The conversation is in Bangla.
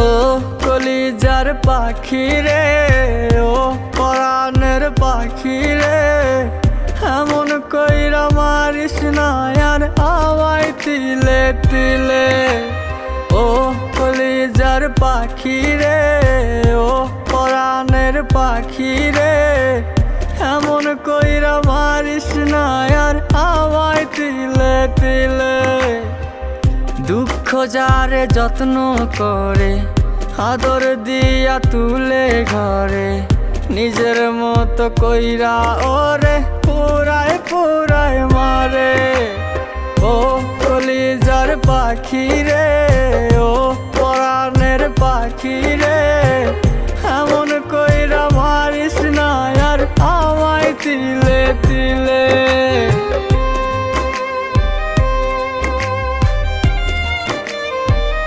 ও কলিজার পাখি রে, ও পরাণের পাখি রে, এমন কইরা মারিস না আর আমায় তিলে তিলে। ও কলিজার পাখি রে, ও পরাণের পাখি রে, এমন কইরা মারিস না আর আমায় তিলে তিলে। দুঃখ যারে যত্ন করে, আদর দিয়া তুলে ঘরে, নিজের মতো কইরা ওরে পুরায় পুরায় মারে। ও কলিজার পাখি রে, ও